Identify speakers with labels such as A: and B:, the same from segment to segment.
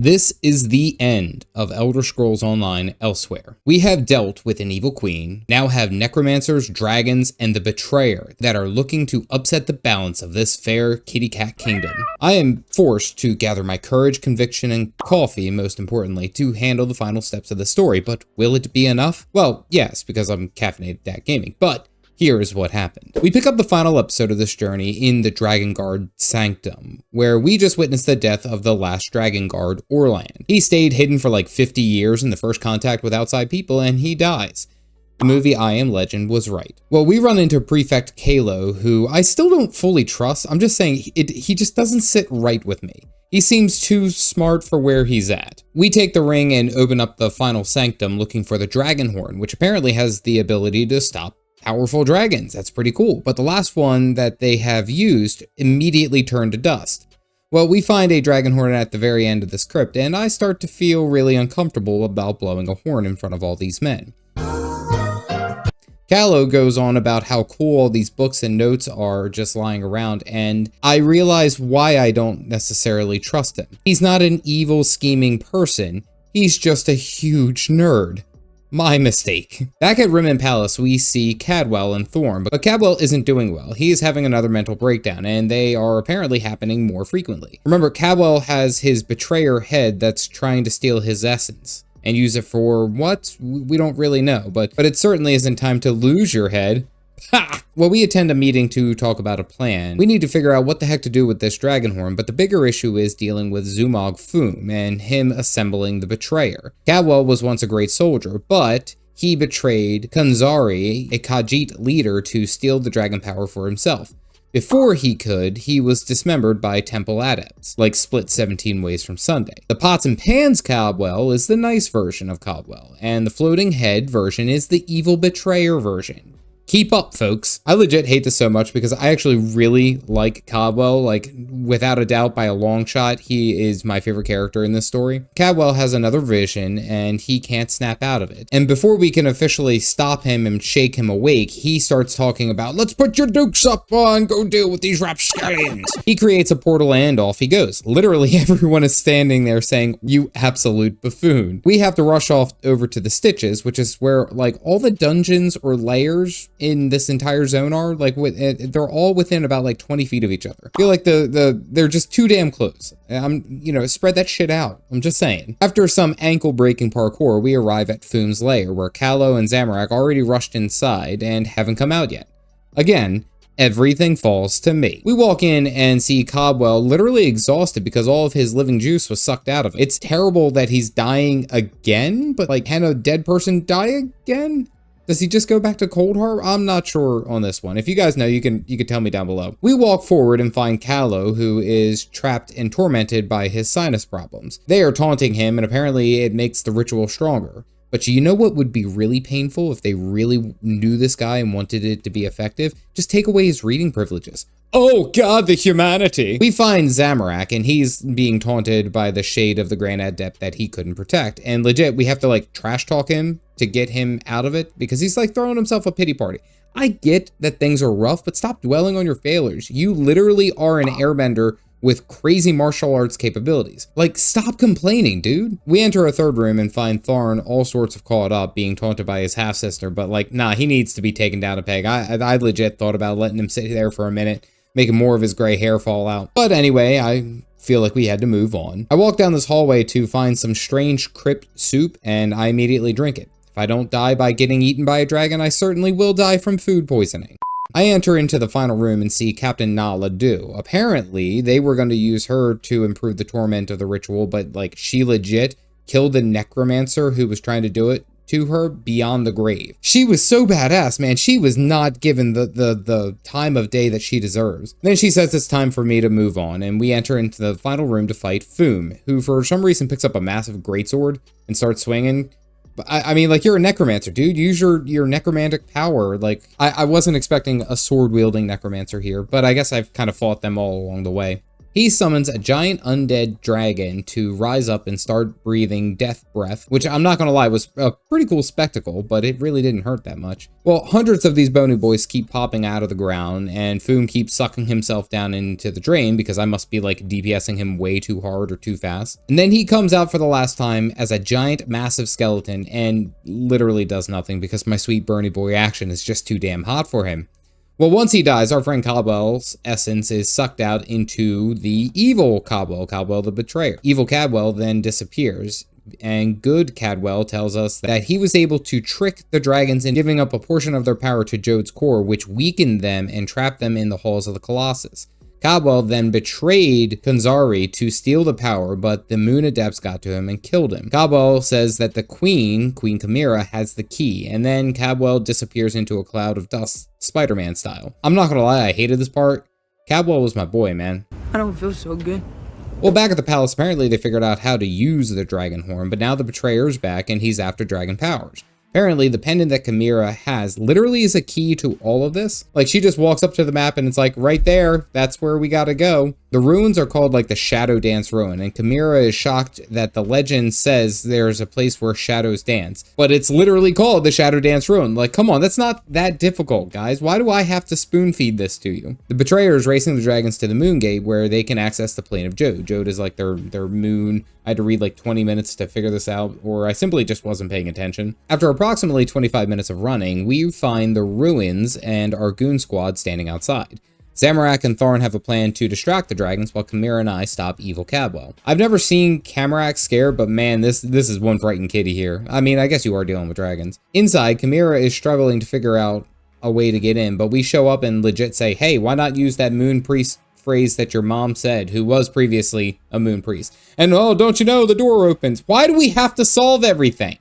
A: This is the end of Elder Scrolls Online Elsweyr. We have dealt with an evil queen, now have necromancers, dragons, and the betrayer that are looking to upset the balance of this fair kitty cat kingdom. I am forced to gather my courage, conviction, and coffee, most importantly, to handle the final steps of the story, but will it be enough? Well, yes, because I'm Caffeinated Dad Gaming, but here is what happened. We pick up the final episode of this journey in the Dragon Guard Sanctum, where we just witnessed the death of the last Dragon Guard, Orlan. He stayed hidden for like 50 years in the first contact with outside people, and he dies. The movie I Am Legend was right. Well, we run into Prefect Kalo, who I still don't fully trust. I'm just saying, he just doesn't sit right with me. He seems too smart for where he's at. We take the ring and open up the final sanctum looking for the dragon horn, which apparently has the ability to stop powerful dragons. That's pretty cool. But the last one that they have used immediately turned to dust. Well, we find a dragon horn at the very end of this crypt, and I start to feel really uncomfortable about blowing a horn in front of all these men. Kalo goes on about how cool all these books and notes are just lying around, and I realize why I don't necessarily trust him. He's not an evil, scheming person. He's just a huge nerd. My mistake. Back at Rimmen Palace, we see Cadwell and Thorn, but Cadwell isn't doing well. He is having another mental breakdown, and they are apparently happening more frequently. Remember, Cadwell has his betrayer head that's trying to steal his essence, and use it for what? We don't really know, but it certainly isn't time to lose your head. Ha! Well, we attend a meeting to talk about a plan. We need to figure out what the heck to do with this dragon horn, but the bigger issue is dealing with Ba-Phoom and him assembling the betrayer. Cadwell was once a great soldier, but he betrayed Kanzari, a Khajiit leader, to steal the dragon power for himself. Before he could, he was dismembered by temple adepts, like split 17 ways from Sunday. The pots and pans Cadwell is the nice version of Cadwell, and the floating head version is the evil betrayer version. Keep up, folks. I legit hate this so much because I actually really like Cadwell. Like, without a doubt, by a long shot, he is my favorite character in this story. Cadwell has another vision, and he can't snap out of it. And before we can officially stop him and shake him awake, he starts talking about, let's put your dukes up and go deal with these rapscallions. He creates a portal and off he goes. Literally, everyone is standing there saying, you absolute buffoon. We have to rush off over to the Stitches, which is where, like, all the dungeons or layers in this entire zone are, like, they're all within about like 20 feet of each other. I feel like they're just too damn close. Spread that shit out. I'm just saying. After some ankle-breaking parkour, we arrive at Phoom's lair, where Kalo and Zamorak already rushed inside and haven't come out yet. Again, everything falls to me. We walk in and see Cadwell literally exhausted because all of his living juice was sucked out of him. It's terrible that he's dying again, but like, can a dead person die again? Does he just go back to Cold Harbor? I'm not sure on this one. If you guys know, you can tell me down below. We walk forward and find Kalo, who is trapped and tormented by his sinus problems. They are taunting him, and apparently it makes the ritual stronger. But you know what would be really painful if they really knew this guy and wanted it to be effective? Just take away his reading privileges. Oh god, the humanity! We find Zamorak, and he's being taunted by the shade of the Grand Adept that he couldn't protect. And legit, we have to like trash talk him to get him out of it because he's like throwing himself a pity party. I get that things are rough, but stop dwelling on your failures. You literally are an airbender with crazy martial arts capabilities. Like, stop complaining, dude. We enter a third room and find Tharn all sorts of caught up, being taunted by his half-sister, but like, nah, he needs to be taken down a peg. I legit thought about letting him sit there for a minute, making more of his gray hair fall out. But anyway, I feel like we had to move on. I walk down this hallway to find some strange crypt soup, and I immediately drink it. If I don't die by getting eaten by a dragon, I certainly will die from food poisoning. I enter into the final room and see Captain Nala do. Apparently, they were going to use her to improve the torment of the ritual, but like, she legit killed the necromancer who was trying to do it to her beyond the grave. She was so badass, man. She was not given the time of day that she deserves. Then she says it's time for me to move on, and we enter into the final room to fight Phoom, who for some reason picks up a massive greatsword and starts swinging. I mean, like, you're a necromancer, dude. Use your necromantic power. Like, I wasn't expecting a sword-wielding necromancer here, but I guess I've kind of fought them all along the way. He summons a giant undead dragon to rise up and start breathing death breath, which I'm not gonna lie was a pretty cool spectacle, but it really didn't hurt that much. Well, hundreds of these bony boys keep popping out of the ground, and Phoom keeps sucking himself down into the drain because I must be like DPSing him way too hard or too fast. And then he comes out for the last time as a giant massive skeleton and literally does nothing because my sweet Bernie boy action is just too damn hot for him. Well, once he dies, our friend Cadwell's essence is sucked out into the evil Cadwell, Cadwell the Betrayer. Evil Cadwell then disappears, and good Cadwell tells us that he was able to trick the dragons in giving up a portion of their power to Jode's core, which weakened them and trapped them in the halls of the Colossus. Cadwell then betrayed Kunzari to steal the power, but the Moon Adepts got to him and killed him. Cadwell says that the Queen Chimera, has the key, and then Cadwell disappears into a cloud of dust, Spider-Man style. I'm not gonna lie, I hated this part. Cadwell was my boy, man.
B: I don't feel so good.
A: Well, back at the palace, apparently they figured out how to use the dragon horn, but now the Betrayer's back and he's after dragon powers. Apparently, the pendant that Chimera has literally is a key to all of this. Like, she just walks up to the map and it's like, right there, that's where we gotta go. The ruins are called like the Shadow Dance Ruin, and Chimera is shocked that the legend says there's a place where shadows dance. But it's literally called the Shadow Dance Ruin. Like, come on, that's not that difficult, guys. Why do I have to spoon feed this to you? The Betrayer is racing the dragons to the Moon Gate where they can access the plane of Jode. Jode is like their moon. I had to read like 20 minutes to figure this out, or I simply just wasn't paying attention. After approximately 25 minutes of running, we find the ruins and our goon squad standing outside. Zamorak and Thorn have a plan to distract the dragons while Chimera and I stop evil Cadwell. I've never seen Camarak scared, but man, this is one frightened kitty here. I mean, I guess you are dealing with dragons. Inside, Chimera is struggling to figure out a way to get in, but we show up and legit say, hey, why not use that moon priest phrase that your mom said, who was previously a moon priest? And oh, don't you know, the door opens. Why do we have to solve everything?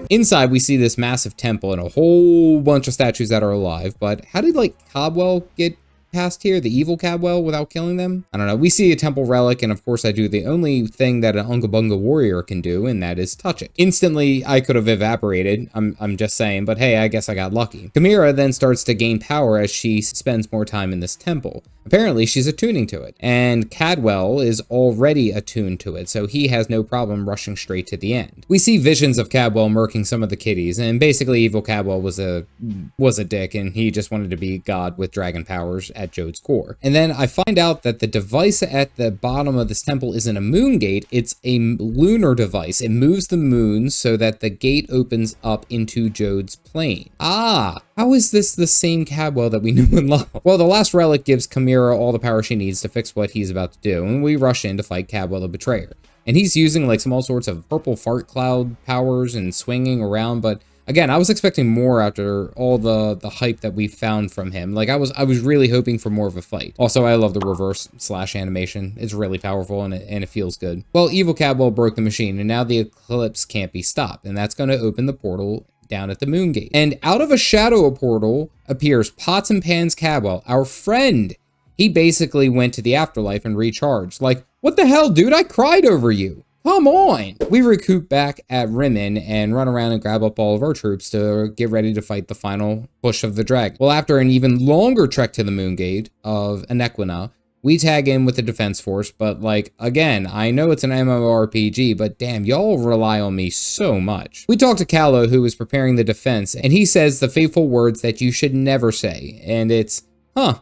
A: Inside, we see this massive temple and a whole bunch of statues that are alive, but how did, like, Cadwell get past here, the evil Cadwell, without killing them? I don't know. We see a temple relic, and of course I do the only thing that an Unga Bunga warrior can do, and that is touch it. Instantly, I could have evaporated, I'm just saying, but hey, I guess I got lucky. Chimera then starts to gain power as she spends more time in this temple. Apparently, she's attuning to it, and Cadwell is already attuned to it, so he has no problem rushing straight to the end. We see visions of Cadwell murking some of the kitties, and basically evil Cadwell was a dick, and he just wanted to be God with dragon powers at Jode's core. And then I find out that the device at the bottom of this temple isn't a moon gate, it's a lunar device. It moves the moon so that the gate opens up into Jode's plane. Ah, how is this the same Cadwell that we knew and loved? Well, the last relic gives Chimera all the power she needs to fix what he's about to do, and we rush in to fight Cadwell the Betrayer. And he's using like all sorts of purple fart cloud powers and swinging around, but again, I was expecting more after all the hype that we found from him. Like I was really hoping for more of a fight. Also, I love the reverse slash animation. It's really powerful and it feels good. Well, evil Cadwell broke the machine, and now the eclipse can't be stopped, and that's going to open the portal down at the Moon Gate. And out of a shadow portal appears Pots and Pans Cadwell, our friend. He basically went to the afterlife and recharged. Like, what the hell, dude? I cried over you. Come on! We recoup back at Rimmen and run around and grab up all of our troops to get ready to fight the final push of the dragon. Well, after an even longer trek to the Moon Gate of Anequina, we tag in with the defense force, but like, again, I know it's an MMORPG, but damn, y'all rely on me so much. We talk to Callow, who is preparing the defense, and he says the fateful words that you should never say, and it's,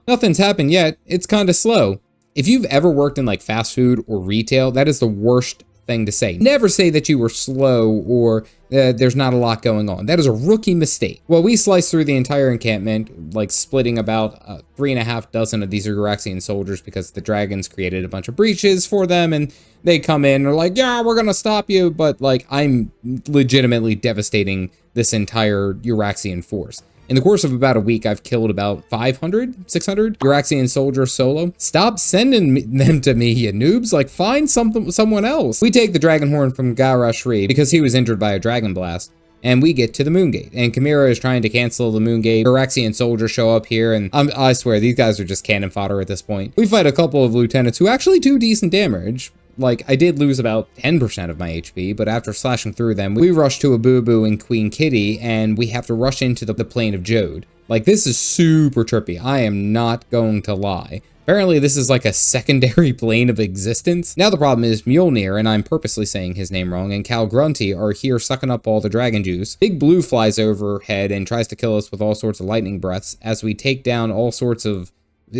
A: nothing's happened yet, it's kinda slow. If you've ever worked in like fast food or retail, that is the worst thing to say. Never say that you were slow or there's not a lot going on. That is a rookie mistake. Well, we slice through the entire encampment, like splitting about 3.5 dozen of these Uraxian soldiers because the dragons created a bunch of breaches for them, and they come in and are like, yeah, we're gonna stop you, but like, I'm legitimately devastating this entire Uraxian force. In the course of about a week, I've killed about 500, 600 Uraxian soldiers solo. Stop sending them to me, you noobs. Like, find someone else. We take the dragon horn from Garashri because he was injured by a dragon blast, and we get to the Moon Gate. And Chimera is trying to cancel the Moon Gate. Uraxian soldiers show up here, and I swear, these guys are just cannon fodder at this point. We fight a couple of lieutenants who actually do decent damage. Like, I did lose about 10% of my HP, but after slashing through them, we rush to a Boo-Boo and Queen Kitty, and we have to rush into the plane of Jode. Like, this is super trippy. I am not going to lie. Apparently this is like a secondary plane of existence. Now the problem is Mjolnir, and I'm purposely saying his name wrong, and Cal Grunty are here sucking up all the dragon juice. Big Blue flies overhead and tries to kill us with all sorts of lightning breaths as we take down all sorts of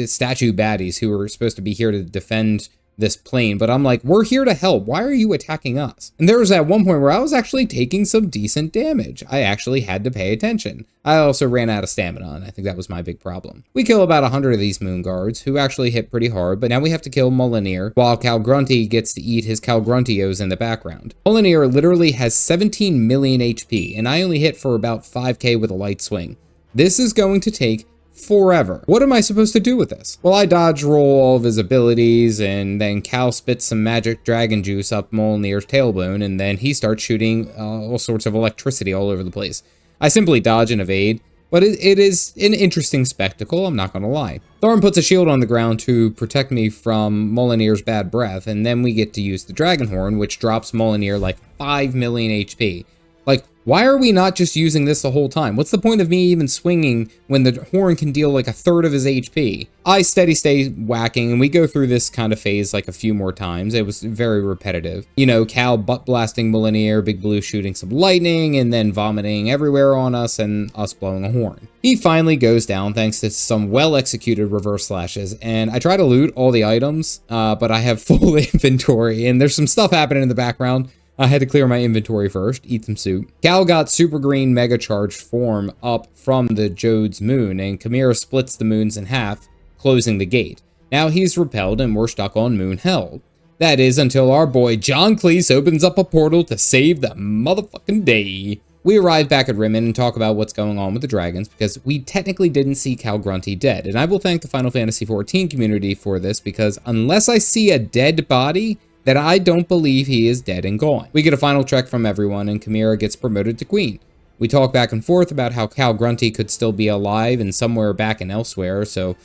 A: statue baddies who are supposed to be here to defend this plane, but I'm like, we're here to help. Why are you attacking us? And there was at one point where I was actually taking some decent damage. I actually had to pay attention. I also ran out of stamina, and I think that was my big problem. We kill about 100 of these moon guards, who actually hit pretty hard, but now we have to kill Mjolnir, while Cal Grunty gets to eat his Cal Gruntios in the background. Mjolnir literally has 17 million HP, and I only hit for about 5k with a light swing. This is going to take forever. What am I supposed to do with this? Well, I dodge roll all of his abilities, and then Cal spits some magic dragon juice up Mjolnir's tailbone, and then he starts shooting all sorts of electricity all over the place. I simply dodge and evade, but it is an interesting spectacle, I'm not gonna lie. Thorn puts a shield on the ground to protect me from Mjolnir's bad breath, and then we get to use the dragon horn, which drops Mjolnir like 5 million HP. Like, why are we not just using this the whole time? What's the point of me even swinging when the horn can deal like a third of his HP? I steady stay whacking, and we go through this kind of phase like a few more times. It was very repetitive. You know, Cal butt blasting Mjolnir, Big Blue shooting some lightning, and then vomiting everywhere on us, and us blowing a horn. He finally goes down thanks to some well-executed reverse slashes, and I try to loot all the items, but I have full inventory, and there's some stuff happening in the background. I had to clear my inventory first, eat some soup. Cal got super green mega charged form up from the Jode's moon, and Chimera splits the moons in half, closing the gate. Now he's repelled and we're stuck on Moon Hell. That is until our boy John Cleese opens up a portal to save the motherfucking day. We arrive back at Rimmen and talk about what's going on with the dragons, because we technically didn't see Cal Grunty dead, and I will thank the Final Fantasy XIV community for this, because unless I see a dead body, that I don't believe he is dead and gone. We get a final trek from everyone, and Chimera gets promoted to queen. We talk back and forth about how Cal Grunty could still be alive and somewhere back in Elsweyr, so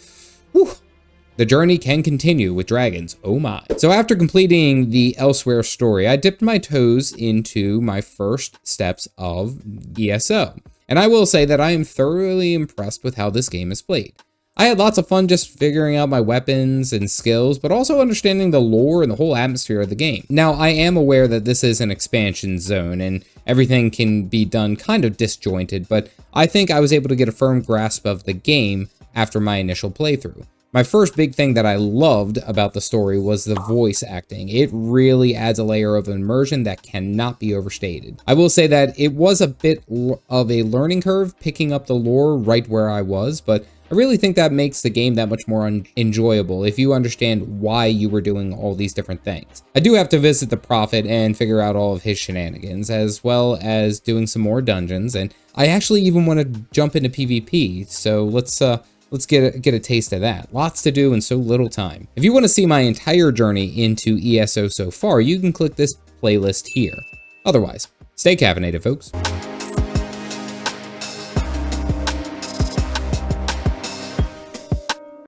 A: whew, the journey can continue with dragons, oh my. So after completing the Elsweyr story, I dipped my toes into my first steps of ESO. And I will say that I am thoroughly impressed with how this game is played. I had lots of fun just figuring out my weapons and skills, but also understanding the lore and the whole atmosphere of the game. Now, I am aware that this is an expansion zone and everything can be done kind of disjointed, but I think I was able to get a firm grasp of the game after my initial playthrough. My first big thing that I loved about the story was the voice acting. It really adds a layer of immersion that cannot be overstated. I will say that it was a bit of a learning curve picking up the lore right where I was, but I really think that makes the game that much more enjoyable if you understand why you were doing all these different things. I do have to visit the Prophet and figure out all of his shenanigans, as well as doing some more dungeons, and I actually even want to jump into PvP, so let's get a taste of that. Lots to do in so little time. If you want to see my entire journey into ESO so far, you can click this playlist here. Otherwise, stay caffeinated, folks.